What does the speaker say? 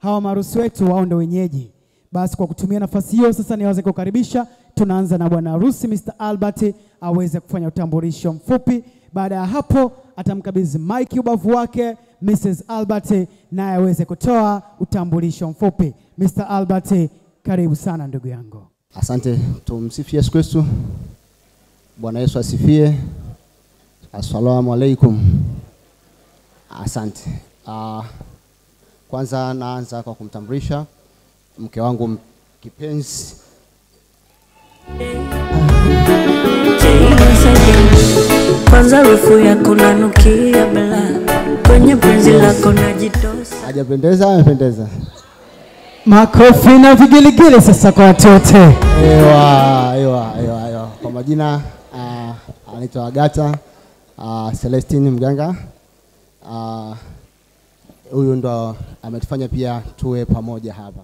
hawa maharusi wetu wao ndio wenyeji. Basi kwa kutumia nafasi hiyo sasa niweze kukaribisha, tunaanza na bwana harusi Mr. Albert aweze kufanya utambulisho mfupi. Baada ya hapo atamkabidhi mic ubavu wake Mrs. Albert naye aweze kutoa utambulisho mfupi. Mr. Albert, karibu sana ndugu yangu. Asante, tumsifie Yesu Kristo. Bwana Yesu asifiwe. Assalamu alaikum. Asante. Kwanza naanza kwa kumtambulisha mke wangu kipenzi. Kwanza rufu yako nanukia bala, kwenye penzi lako najitosa. Hajapendeza, amependeza. Makofi na vigelegele sasa kwa watoto. Ewa. Kwa majina anaitwa Agata Celestine Mganga. Huyu ndo ametufanya pia tuwe pamoja hapa.